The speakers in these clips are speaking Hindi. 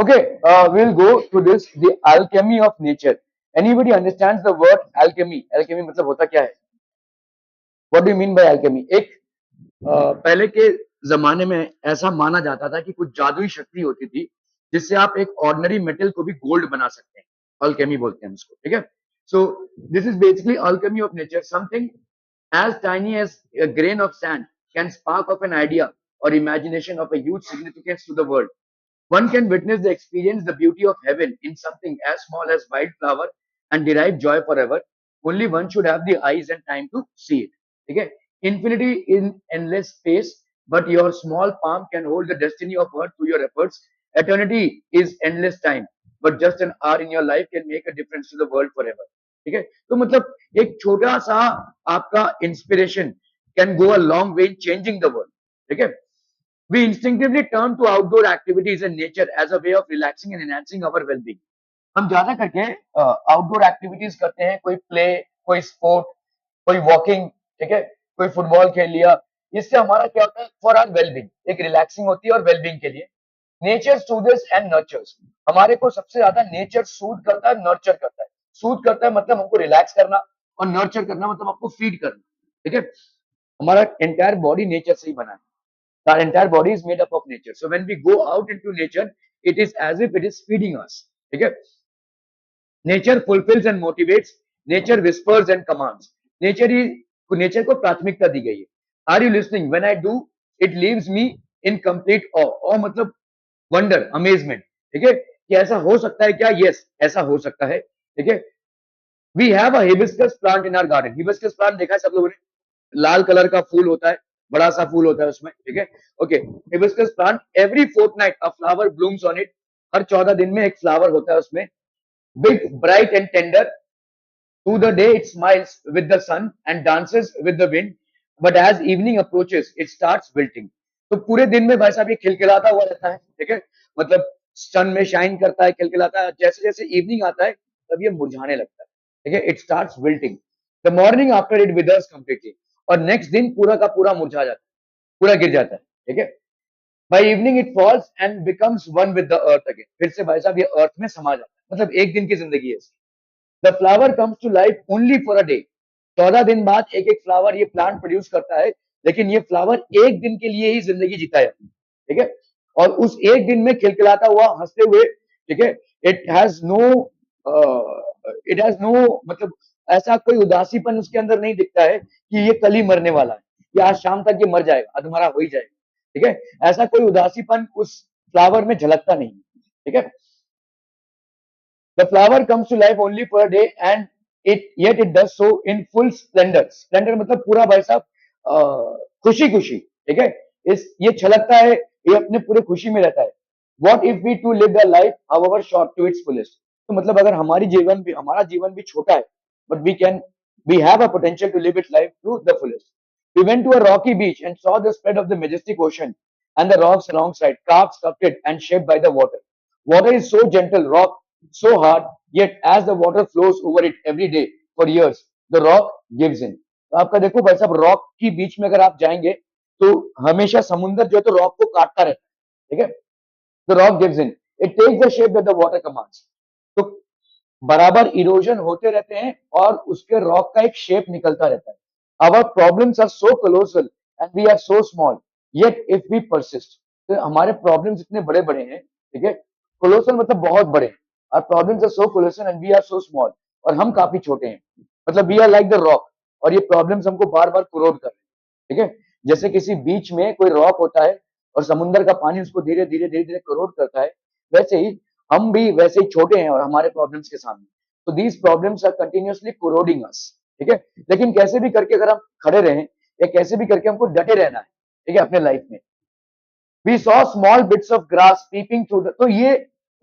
Okay, we'll go to this, the alchemy of nature. Anybody understands the word alchemy? Alchemy मतलब होता क्या है? What do you mean by alchemy? एक पहले के जमाने में ऐसा माना जाता था कि कुछ जादुई शक्ति होती थी जिससे आप एक ऑर्डिनरी मेटल को भी गोल्ड बना सकते हैं. अल्केमी बोलते हैं उसको, ठीक है. So this is basically Alchemy of nature. Something as tiny as a grain of sand can spark off an idea or imagination of a huge significance to the world. One can witness the experience, the beauty of heaven in something as small as wildflower and derive joy forever. Only one should have the eyes and time to see it. Okay? Infinity in endless space, but your small palm can hold the destiny of earth through your efforts. Eternity is endless time, but just an hour in your life can make a difference to the world forever. ठीक है. तो मतलब एक छोटा सा आपका inspiration can go a long way in changing the world. ठीक है. We instinctively turn to outdoor activities and nature as a way of relaxing and enhancing our well-being. हम ज्यादा करके आउटडोर एक्टिविटीज करते हैं. कोई प्ले, कोई स्पोर्ट, कोई वॉकिंग, ठीक है, कोई फुटबॉल खेल लिया. इससे हमारा क्या होता है? फॉर आवर वेलबींग, एक रिलैक्सिंग होती है और वेलबींग के लिए. Nature soothes and nurtures. हमारे को सबसे ज्यादा नेचर सूद करता है, नर्चर करता है. सूद करता है मतलब हमको रिलैक्स करना, और नर्चर करना मतलब आपको फीड करना. ठीक है. हमारा एंटायर बॉडी नेचर से ही बना है. Our entire body is made up of nature. So when we go out into nature, it is as if it is feeding us. Okay? Nature fulfills and motivates. Nature whispers and commands. Nature को प्राथमिकता दी गई है. Are you listening? When I do, it leaves me in complete awe. Awe मतलब wonder, amazement. ठीक है? कि ऐसा हो सकता है क्या? Yes, ऐसा हो सकता है. ठीक है? We have a hibiscus plant in our garden. Hibiscus plant देखा है सब लोगों ने? लाल कलर का फूल होता है, बड़ा सा फूल होता है उसमें. ठीक है. Okay. Hibiscus plant, every fortnight a flower blooms on it. हर 14 दिन में एक फ्लावर होता है उसमें. Big, bright and tender. Through the day it smiles with the sun and dances with the wind, but as evening approaches it starts wilting. तो पूरे दिन में भाई साहब ये खिलखिलाता हुआ रहता है. ठीक है. मतलब सन में शाइन करता है, खिलखिलाता है. जैसे जैसे इवनिंग आता है तब ये मुरझाने लगता है. ठीक है. It starts wilting. The morning after it withers completely. और नेक्स्ट दिन पूरा का पूरा मुरझा जाता है, पूरा गिर जाता है. ठीक है. By evening it falls and becomes one with the earth again. फिर से भाई साहब ये अर्थ में समा जाता है. मतलब एक दिन की जिंदगी है इसकी. The flower comes to life only for a day. 14 दिन बाद एक एक फ्लावर ये प्लांट प्रोड्यूस करता है, लेकिन ये फ्लावर एक दिन के लिए ही जिंदगी जीता है. ठीक है. और उस एक दिन में खिलखिलाता हुआ, हंसते हुए. ठीक है. इट हैज नो मतलब ऐसा कोई उदासीपन उसके अंदर नहीं दिखता है कि ये कल ही मरने वाला है, या आज शाम तक ये मर जाएगा, अधमरा हो ही जाएगा. ठीक है. ऐसा कोई उदासीपन उस फ्लावर में झलकता नहीं. ठीक है. The flower comes to life only for a day and it does so in full splendour. Splendour मतलब पूरा भाई साहब खुशी खुशी. ठीक है. ये छलकता है, ये अपने पूरे खुशी में रहता है. What if we to live the life however short to its fullest. तो मतलब अगर हमारा जीवन भी छोटा है, but we have a potential to live its life to the fullest. We went to a rocky beach and saw the spread of the majestic ocean and the rocks alongside, carved, sculpted, and shaped by the water. Water is so gentle, rock so hard, yet as the water flows over it every day for years, the rock gives in. तो आपका देखो भाई साहब, रॉक की बीच में अगर आप जाएंगे तो हमेशा समुंदर जो है तो रॉक को काटता रहता है. ठीक है. The rock gives in. It takes the shape that the water commands. तो बराबर इरोजन होते रहते हैं और उसके रॉक का एक शेप निकलता रहता है. Our problems are so colossal and we are so small. Yet if we persist, तो हमारे प्रॉब्लम्स इतने बड़े बड़े हैं. ठीक है. कोलोसल मतलब बहुत बड़े. Our problems are so colossal and we are so small. और हम काफी छोटे हैं. मतलब we are like the rock. और ये प्रॉब्लम्स हमको बार बार कुरोड कर रहे हैं. ठीक है. जैसे किसी बीच में कोई रॉक होता है और समुद्र का पानी उसको धीरे धीरे धीरे धीरे करोड करता है, वैसे ही हम भी वैसे ही छोटे हैं और हमारे प्रॉब्लम्स के सामने. तो these problems are continuously corroding us. ठीक है. लेकिन कैसे भी करके अगर हम खड़े रहें, या कैसे भी करके हमको डटे रहना है. ठीक है. अपने लाइफ में we saw small bits of grass peeping through the. तो ये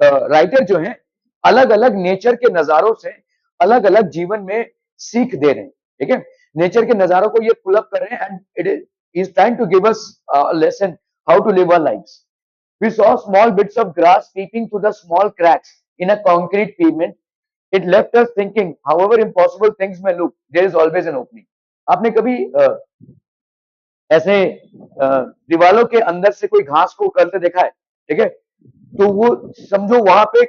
राइटर जो है अलग अलग नेचर के नजारों से अलग अलग जीवन में सीख दे रहे हैं. ठीक है. नेचर के नजारों को ये पुल अप कर रहे हैं and it is trying to give us lesson how to live our lives. We saw small bits of grass peeping through the small cracks in a concrete pavement. It left us thinking, however impossible things may look, there is always an opening. आपने कभी ऐसे दीवालों के अंदर से कोई घास को उखड़ते देखा है? ठीक है. तो वो समझो वहां पे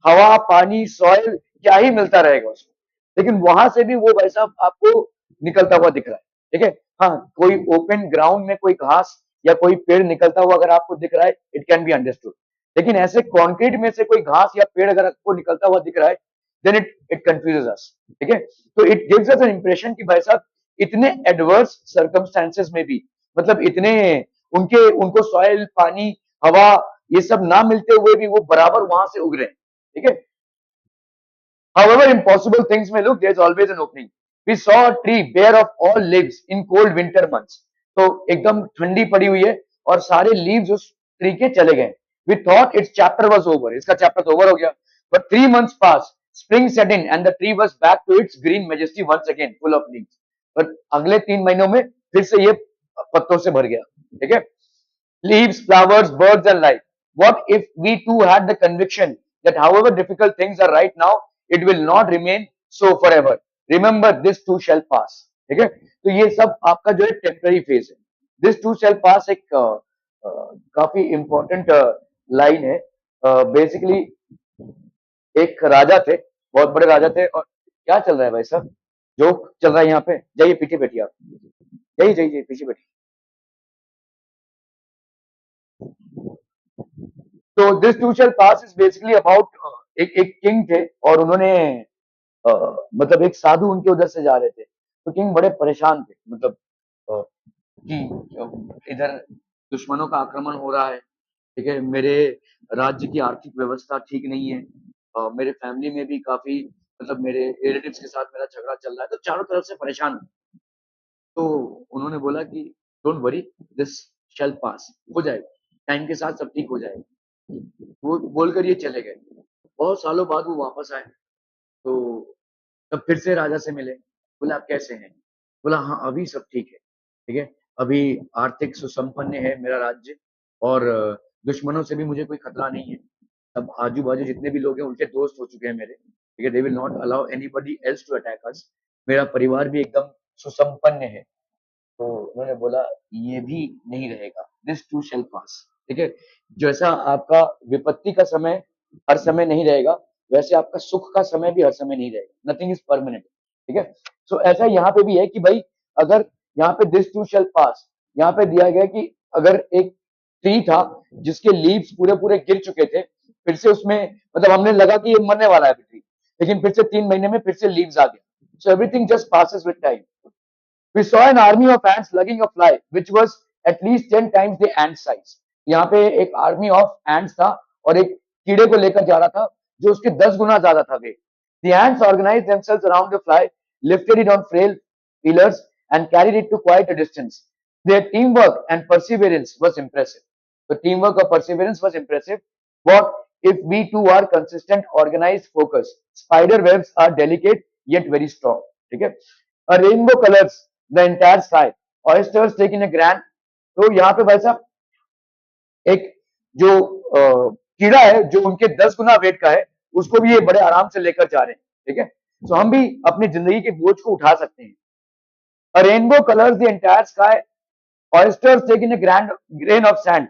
हवा, पानी, सॉइल क्या ही मिलता रहेगा उसको, लेकिन वहां से भी वो भाई साहब आपको निकलता हुआ दिख रहा है। ठीक है, हाँ, कोई ओपन ग्राउंड में कोई घास या कोई पेड़ निकलता हुआ अगर आपको दिख रहा है, इट कैन बी अंडरस्टूड। लेकिन ऐसे कंक्रीट में से कोई घास या पेड़ अगर आपको निकलता हुआ दिख रहा है, देन इट इट कंफ्यूजेस अस। ठीक है, तो it gives us N impression कि भाई साहब इतने एडवर्स सर्कमस्टेंसेस में भी, मतलब इतने उनके उनको सॉइल, पानी, हवा, ये सब ना मिलते हुए भी वो बराबर वहां से उग रहे हैं। ठीक है, however impossible things may look, there's always an opening. We saw a tree bare of all leaves in cold winter months. तो एकदम ठंडी पड़ी हुई है और सारे लीव्स उस ट्री के चले गए। We thought its chapter was over. इसका चैप्टर तो ओवर हो गया। But 3 months passed. Spring set in and the tree was back to its green majesty once again, full of leaves. But अगले 3 महीनों में फिर से ये पत्तों से भर गया। ठीक है, leaves, flowers, birds, and life. What if we too had the conviction that however difficult things are right now, it will not remain so forever. Remember, this too shall pass. ठीक है, तो ये सब आपका जो है टेम्पररी फेज है। दिस टू शैल पास एक काफी इंपॉर्टेंट लाइन है। बेसिकली एक राजा थे, बहुत बड़े राजा थे, और क्या चल रहा है भाई साहब, जो चल रहा है यहाँ पे, जाइए पीछे बैठिए आप, जाइए जाइए जाइए, पीछे बैठिए। तो this to shell pass is basically about एक एक किंग थे और उन्होंने मतलब एक साधु उनके उधर से जा रहे थे, तो किंग बड़े परेशान थे, मतलब अ, कि इधर दुश्मनों का आक्रमण हो रहा है। ठीक है, मेरे राज्य की आर्थिक व्यवस्था ठीक नहीं है, मेरे फैमिली में भी काफी, मतलब मेरे रिलेटिव्स के साथ मेरा झगड़ा चल रहा है, तो चारों तरफ से परेशान हूँ। तो उन्होंने बोला कि डोंट वरी, दिस शैल पास, हो जाएगा, टाइम के साथ सब ठीक हो जाएगा। वो बोलकर ये चले गए। बहुत सालों बाद वो वापस आए, तो तब फिर से राजा से मिले। बोला आप कैसे हैं? बोला हाँ अभी सब ठीक है। ठीक है, अभी आर्थिक सुसंपन्न है मेरा राज्य, और दुश्मनों से भी मुझे कोई खतरा नहीं है। अब आजू बाजू जितने भी लोग हैं उनके दोस्त हो चुके हैं मेरे। ठीक है, they will not allow anybody else to attack us. मेरा परिवार भी एकदम सुसंपन्न है। तो उन्होंने बोला ये भी नहीं रहेगा, दिस टू शैल पास। ठीक है, जैसा आपका विपत्ति का समय हर समय नहीं रहेगा, वैसे आपका सुख का समय भी हर समय नहीं रहेगा। Nothing is permanent. ठीक है, सो ऐसा यहाँ पे भी है कि भाई अगर यहाँ पे दिस टू शैल पास, यहाँ पे दिया गया कि अगर एक ट्री था जिसके लीव्स पूरे पूरे गिर चुके थे, फिर से उसमें, मतलब हमने लगा कि ये मरने वाला है ट्री, लेकिन फिर से 3 महीने में फिर से लीव्स आ गया। So everything just passes with time. We saw an army of ants lugging a fly which was at least 10 times the ant size. यहाँ पे एक आर्मी ऑफ एंट्स था और एक कीड़े को लेकर जा रहा था जो उसके 10 गुना ज्यादा था wait. The ants organized themselves around the fly, lifted it on frail pillars, and carried it to quite a distance. Their teamwork and perseverance was impressive. The teamwork or perseverance was impressive. What if we too are consistent, organized, focused? Spider webs are delicate yet very strong. ठीक है, a rainbow colors the entire sky. Oysters taking a grand, तो यहाँ पे भाई साहब एक जो कीड़ा है जो उनके 10 गुना वेट का है, उसको भी ये बड़े आराम से लेकर जा रहे हैं। ठीक है, तो हम भी अपनी जिंदगी के बोझ को उठा सकते हैं। A rainbow colors the entire sky. Oysters taking a grand grain of sand,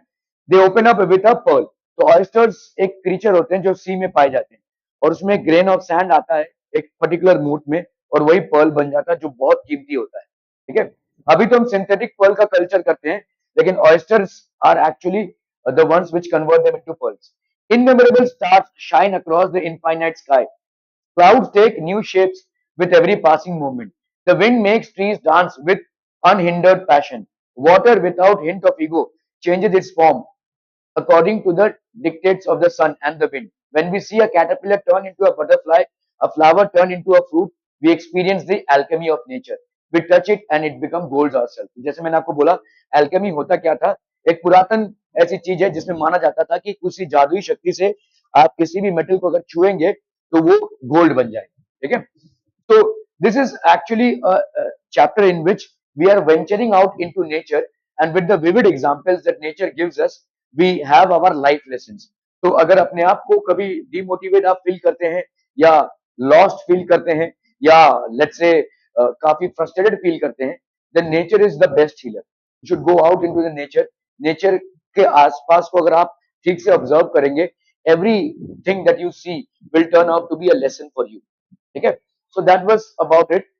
they open up with a pearl. तो ऑयस्टर्स एक क्रीचर होते हैं जो सी में पाए जाते हैं, और उसमें ग्रेन ऑफ सैंड आता है एक पर्टिकुलर मूड में, और वही पर्ल बन जाता है जो बहुत कीमती होता है। ठीक है, अभी तो हम सिंथेटिक पर्ल का कल्चर करते हैं, लेकिन oysters are actually the ones which convert them into pearls. Innumerable stars shine across the infinite sky. Clouds take new shapes with every passing moment. The wind makes trees dance with unhindered passion. Water, without hint of ego, changes its form according to the dictates of the sun and the wind. When we see a caterpillar turn into a butterfly, a flower turn into a fruit, we experience the alchemy of nature. We touch it and it becomes gold ourselves. जैसे मैंने आपको बोला, alchemy होता क्या था? एक पुरातन ऐसी चीज है जिसमें माना जाता था कि किसी जादुई शक्ति से आप किसी भी मेटल को अगर छुएंगे तो वो गोल्ड बन जाएगा। ठीक है, so this is actually a chapter in which we are venturing out into nature, and with the vivid examples that nature gives us, we have our life lessons. तो अगर अपने आप को कभी डिमोटिवेट आप फील करते हैं, या लॉस्ट फील करते हैं, या लेट्स से काफी फ्रस्ट्रेटेड फील करते हैं, then nature is the best healer. You should go out into the nature. Nature के आसपास को अगर आप ठीक से ऑब्जर्व करेंगे, everything that you see will turn out to be a lesson for you. ठीक है, so that was about it.